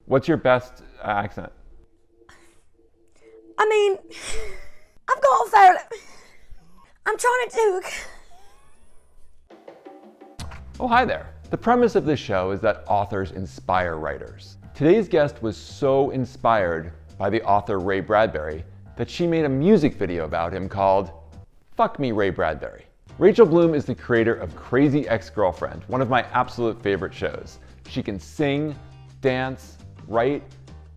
What's your best accent? I mean, I've got a fair... I'm trying to do... Oh, hi there. The premise of this show is that authors inspire writers. Today's guest was so inspired by the author Ray Bradbury that she made a music video about him called Fuck Me, Ray Bradbury. Rachel Bloom is the creator of Crazy Ex-Girlfriend, one of my absolute favorite shows. She can sing, dance, write,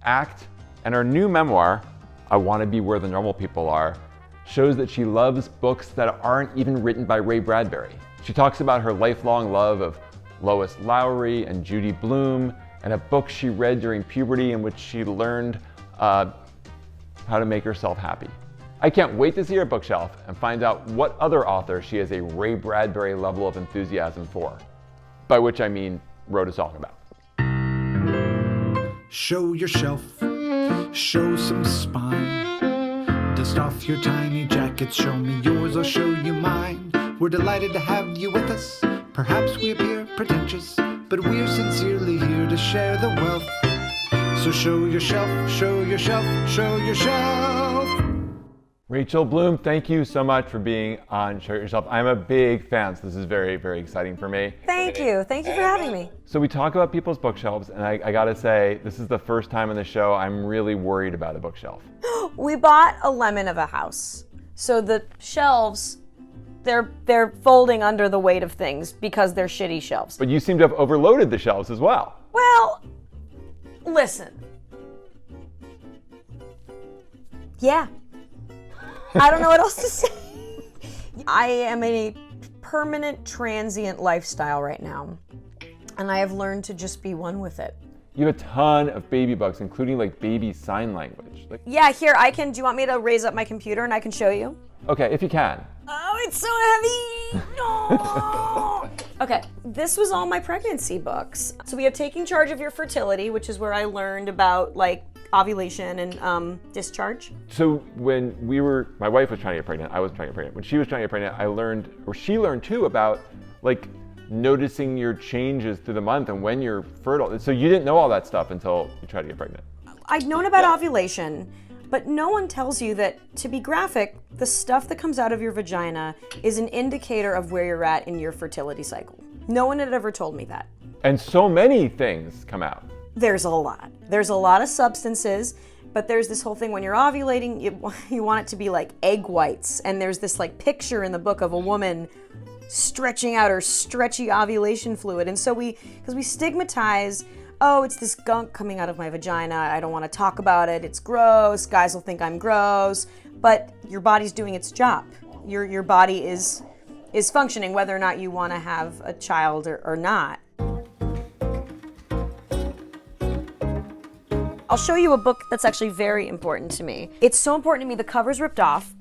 act, and her new memoir, I Want to Be Where the Normal People Are, shows that she loves books that aren't even written by Ray Bradbury. She talks about her lifelong love of Lois Lowry and Judy Blume, and a book she read during puberty in which she learned how to make herself happy. I can't wait to see her bookshelf and find out what other author she has a Ray Bradbury level of enthusiasm for. By which I mean wrote a song about. Show your shelf, show some spine. Dust off your tiny jackets, show me yours, I'll show you mine. We're delighted to have you with us. Perhaps we appear pretentious, but we're sincerely here to share the wealth. So show your shelf, show your shelf, show your shelf. Rachel Bloom, thank you so much for being on Show Yourself. I'm a big fan, so this is very, very exciting for me. Thank you for having me. So we talk about people's bookshelves, and I gotta say, this is the first time on the show I'm really worried about a bookshelf. We bought a lemon of a house. So the shelves, they're folding under the weight of things because they're shitty shelves. But you seem to have overloaded the shelves as well. Well, listen. Yeah. I don't know what else to say. I am in a permanent transient lifestyle right now, and I have learned to just be one with it. You have a ton of baby books, including like baby sign language. Yeah, here, do you want me to raise up my computer and I can show you? Okay, if you can. Oh, it's so heavy! No! Okay, this was all my pregnancy books. So we have Taking Charge of Your Fertility, which is where I learned about like ovulation and discharge. So when my wife was trying to get pregnant, I was trying to get pregnant. When she was trying to get pregnant, she learned too about like noticing your changes through the month and when you're fertile. So you didn't know all that stuff until you tried to get pregnant. I'd known about ovulation, but no one tells you that, to be graphic, the stuff that comes out of your vagina is an indicator of where you're at in your fertility cycle. No one had ever told me that. And so many things come out. There's a lot. There's a lot of substances, but there's this whole thing when you're ovulating, you want it to be like egg whites. And there's this like picture in the book of a woman stretching out her stretchy ovulation fluid. And so because we stigmatize, oh, it's this gunk coming out of my vagina. I don't want to talk about it. It's gross. Guys will think I'm gross. But your body's doing its job. Your body is functioning whether or not you want to have a child or not. I'll show you a book that's actually very important to me. It's so important to me, the cover's ripped off.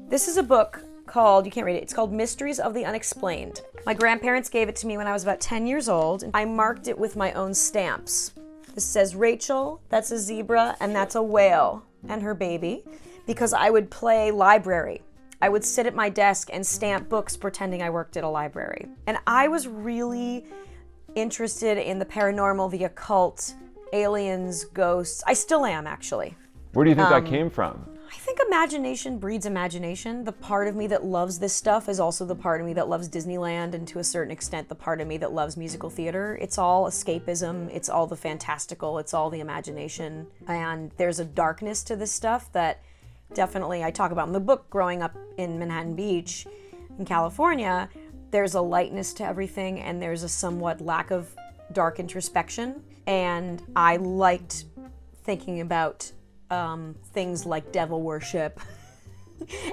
This is a book called, you can't read it, it's called Mysteries of the Unexplained. My grandparents gave it to me when I was about 10 years old. I marked it with my own stamps. This says Rachel, that's a zebra, and that's a whale and her baby, because I would play library. I would sit at my desk and stamp books pretending I worked at a library. And I was really interested in the paranormal, the occult, aliens, ghosts. I still am, actually. Where do you think that came from? I think imagination breeds imagination. The part of me that loves this stuff is also the part of me that loves Disneyland, and to a certain extent, the part of me that loves musical theater. It's all escapism. It's all the fantastical. It's all the imagination. And there's a darkness to this stuff that definitely I talk about in the book. Growing up in Manhattan Beach in California, there's a lightness to everything, and there's a somewhat lack of dark introspection. And I liked thinking about things like devil worship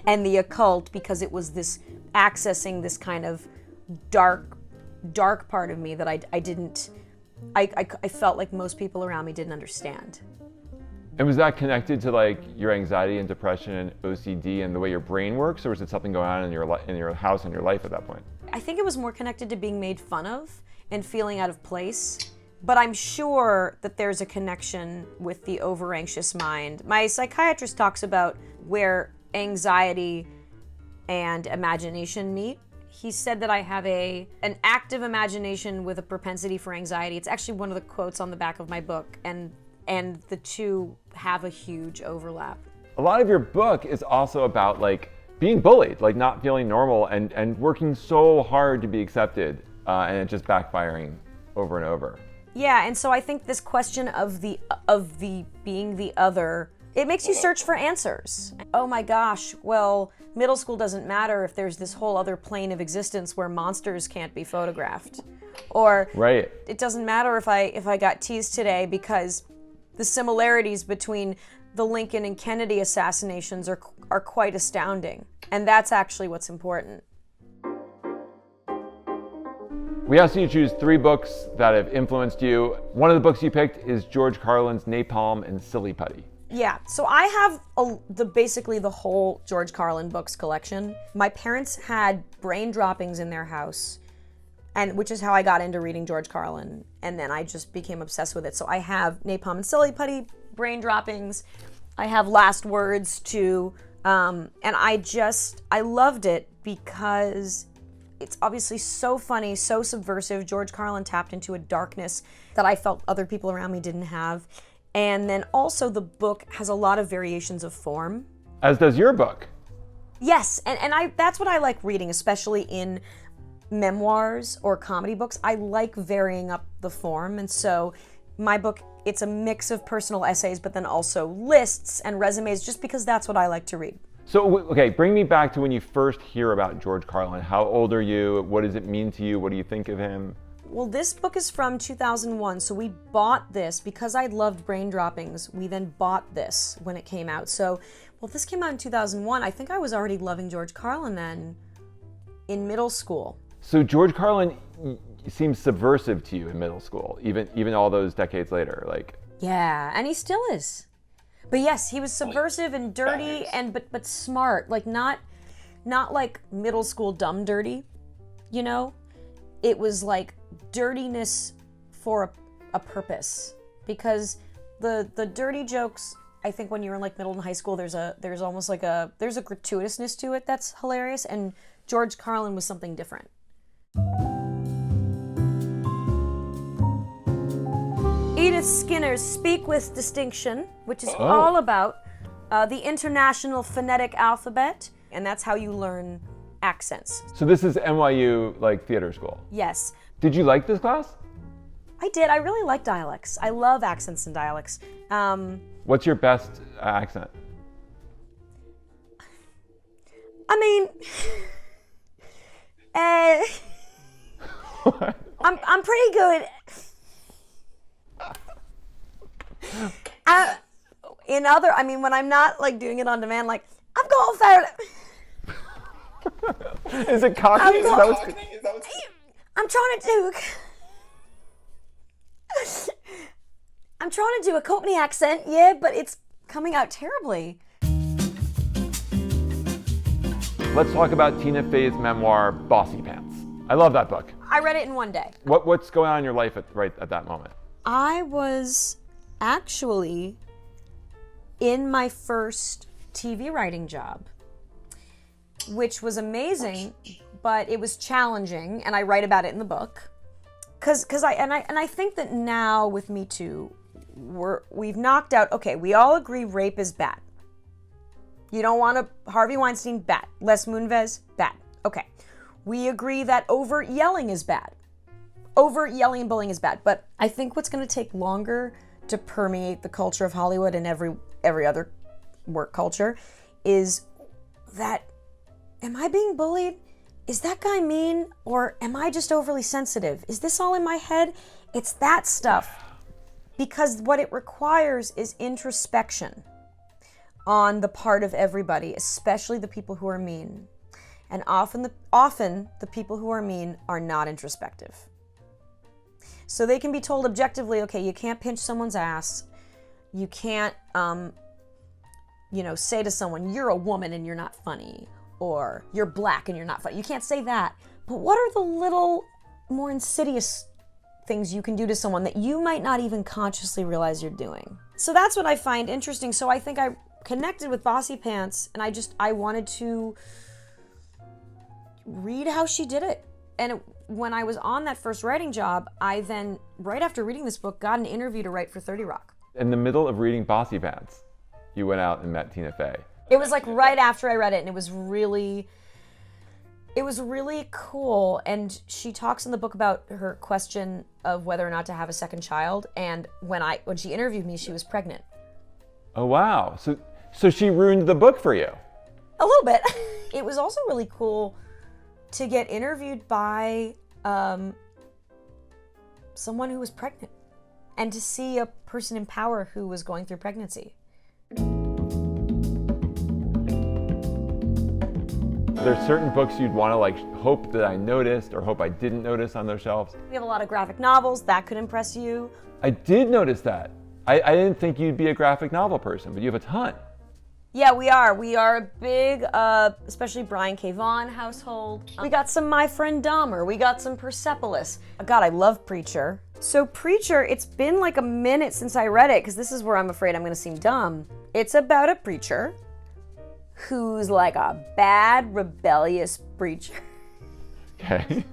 and the occult, because it was this accessing this kind of dark part of me that I felt like most people around me didn't understand. And was that connected to like your anxiety and depression and OCD and the way your brain works, or was it something going on in your house and your life at that point? I think it was more connected to being made fun of and feeling out of place. But I'm sure that there's a connection with the over-anxious mind. My psychiatrist talks about where anxiety and imagination meet. He said that I have an active imagination with a propensity for anxiety. It's actually one of the quotes on the back of my book. And and the two have a huge overlap. A lot of your book is also about like being bullied, like not feeling normal and working so hard to be accepted, and it just backfiring over and over. Yeah, and so I think this question of the being the other, it makes you search for answers. Oh my gosh, well, middle school doesn't matter if there's this whole other plane of existence where monsters can't be photographed. Or right. It doesn't matter if I got teased today because the similarities between the Lincoln and Kennedy assassinations are quite astounding. And that's actually what's important. We asked you to choose 3 books that have influenced you. One of the books you picked is George Carlin's Napalm and Silly Putty. Yeah, so I have basically the whole George Carlin books collection. My parents had brain droppings in their house, and which is how I got into reading George Carlin, and then I just became obsessed with it. So I have Napalm and Silly Putty, brain droppings. I have Last Words too, and I loved it because it's obviously so funny, so subversive. George Carlin tapped into a darkness that I felt other people around me didn't have. And then also the book has a lot of variations of form. As does your book. Yes, and that's what I like reading, especially in memoirs or comedy books. I like varying up the form, and so my book, it's a mix of personal essays, but then also lists and resumes, just because that's what I like to read. So, okay, bring me back to when you first hear about George Carlin. How old are you? What does it mean to you? What do you think of him? Well, this book is from 2001, so we bought this because I loved brain droppings. We then bought this when it came out. So, well, this came out in 2001. I think I was already loving George Carlin then in middle school. So George Carlin seems subversive to you in middle school, even all those decades later, like. Yeah, and he still is. But yes, he was subversive and dirty and but smart, like not like middle school dumb dirty, you know? It was like dirtiness for a purpose, because the dirty jokes, I think when you're in like middle and high school, there's almost like there's a gratuitousness to it that's hilarious, and George Carlin was something different. Edith Skinner's Speak with Distinction, which is all about the International Phonetic Alphabet, and that's how you learn accents. So this is NYU, like, theater school? Yes. Did you like this class? I did. I really like dialects. I love accents and dialects. What's your best accent? I mean, I'm pretty good. When I'm not like doing it on demand, like I'm going for it. Is it Cockney? I'm trying to do a Cockney accent, yeah, but it's coming out terribly. Let's talk about Tina Fey's memoir, Bossy Pants. I love that book. I read it in one day. What's going on in your life right at that moment? I was actually in my first TV writing job, which was amazing, but it was challenging, and I write about it in the book. I think that now with Me Too, we've knocked out, okay, we all agree rape is bad. You don't want to, Harvey Weinstein, bad. Les Moonves, bad. Okay. We agree that overt yelling is bad. Overt yelling and bullying is bad. But I think what's going to take longer to permeate the culture of Hollywood and every other work culture is that, am I being bullied? Is that guy mean? Or am I just overly sensitive? Is this all in my head? It's that stuff. Because what it requires is introspection on the part of everybody, especially the people who are mean. And often the people who are mean are not introspective. So they can be told objectively, okay, you can't pinch someone's ass. You can't, say to someone, you're a woman and you're not funny. Or you're black and you're not funny. You can't say that. But what are the little more insidious things you can do to someone that you might not even consciously realize you're doing? So that's what I find interesting. So I think I connected with Bossy Pants, and I wanted to read how she did it. And when I was on that first writing job, I then, right after reading this book, got an interview to write for 30 Rock. In the middle of reading Bossy Pants, you went out and met Tina Fey. It was like right after I read it, and it was really cool. And she talks in the book about her question of whether or not to have a second child. And when she interviewed me, she was pregnant. Oh wow! So she ruined the book for you. A little bit. It was also really cool to get interviewed by someone who was pregnant, and to see a person in power who was going through pregnancy. There's certain books you'd want to like hope that I noticed or hope I didn't notice on those shelves. We have a lot of graphic novels. That could impress you. I did notice that. I didn't think you'd be a graphic novel person, but you have a ton. Yeah, we are. We are a big, especially Brian K. Vaughan household. We got some My Friend Dahmer. We got some Persepolis. God, I love Preacher. So Preacher, it's been like a minute since I read it, because this is where I'm afraid I'm going to seem dumb. It's about a preacher who's like a bad, rebellious preacher. Okay.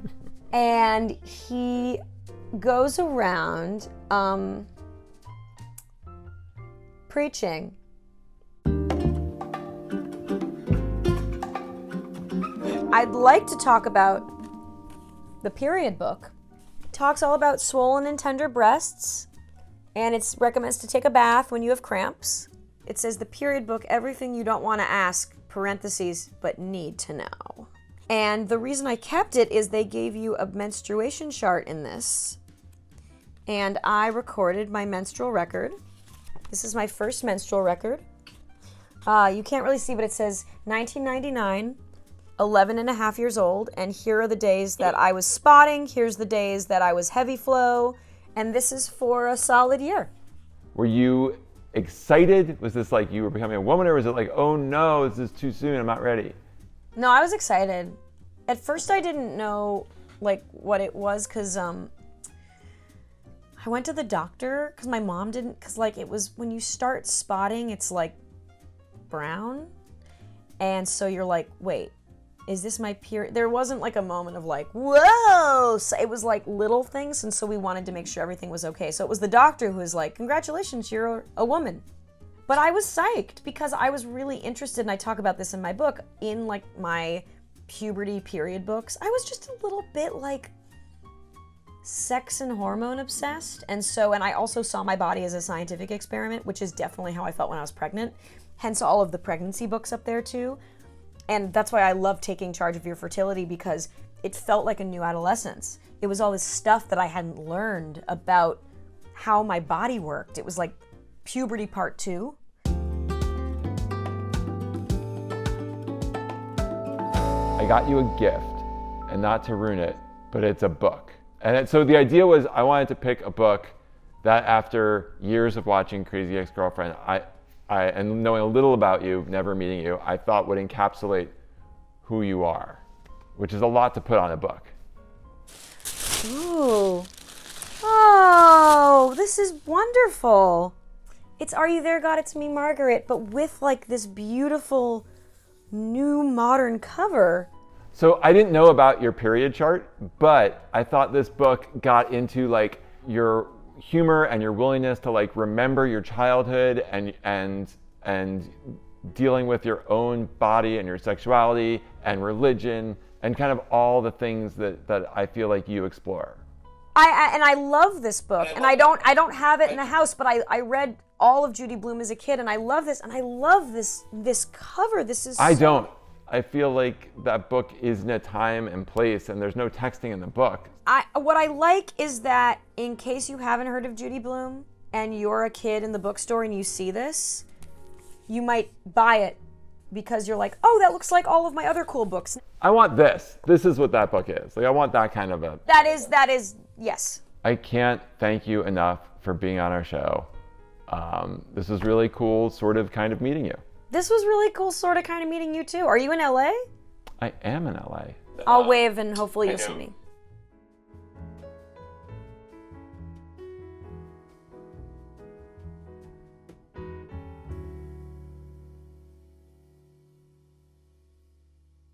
And he goes around preaching. I'd like to talk about the period book. It talks all about swollen and tender breasts, and it recommends to take a bath when you have cramps. It says the period book, everything you don't want to ask, parentheses, but need to know. And the reason I kept it is they gave you a menstruation chart in this, and I recorded my menstrual record. This is my first menstrual record. You can't really see, but it says 1999, 11 and a half years old, and here are the days that I was spotting, here's the days that I was heavy flow, and this is for a solid year. Were you excited? Was this like you were becoming a woman, or was it like, oh no, this is too soon, I'm not ready? No, I was excited. At first I didn't know like what it was, because I went to the doctor, because my mom didn't, because like it was, when you start spotting, it's like brown, and so you're like, wait, is this my period? There wasn't like a moment of like, whoa! So it was like little things, and so we wanted to make sure everything was okay. So it was the doctor who was like, congratulations, you're a woman. But I was psyched because I was really interested, and I talk about this in my book, in like my puberty period books. I was just a little bit like sex and hormone obsessed. And I also saw my body as a scientific experiment, which is definitely how I felt when I was pregnant. Hence all of the pregnancy books up there too. And that's why I love Taking Charge of Your Fertility, because it felt like a new adolescence. It was all this stuff that I hadn't learned about how my body worked. It was like puberty part 2. I got you a gift, and not to ruin it, but it's a book. And so the idea was I wanted to pick a book that after years of watching Crazy Ex-Girlfriend, and knowing a little about you, never meeting you, I thought would encapsulate who you are, which is a lot to put on a book. Ooh. Oh, this is wonderful. It's Are You There, God? It's Me, Margaret, but with like this beautiful new modern cover. So I didn't know about your period chart, but I thought this book got into like your humor and your willingness to like remember your childhood and dealing with your own body and your sexuality and religion and kind of all the things that I feel like you explore. I love this book, and I don't have it in the house, but I read all of Judy Blume as a kid, and I love this, and I love this cover. This is don't. I feel like that book is in a time and place, and there's no texting in the book. What I like is that in case you haven't heard of Judy Blume and you're a kid in the bookstore and you see this, you might buy it because you're like, oh, that looks like all of my other cool books. I want this. This is what that book is. Like I want that kind of a... That is, yes. I can't thank you enough for being on our show. This was really cool, sort of, kind of meeting you. This was really cool, sort of, kind of meeting you too. Are you in LA? I am in LA. I'll wave and hopefully you'll see me.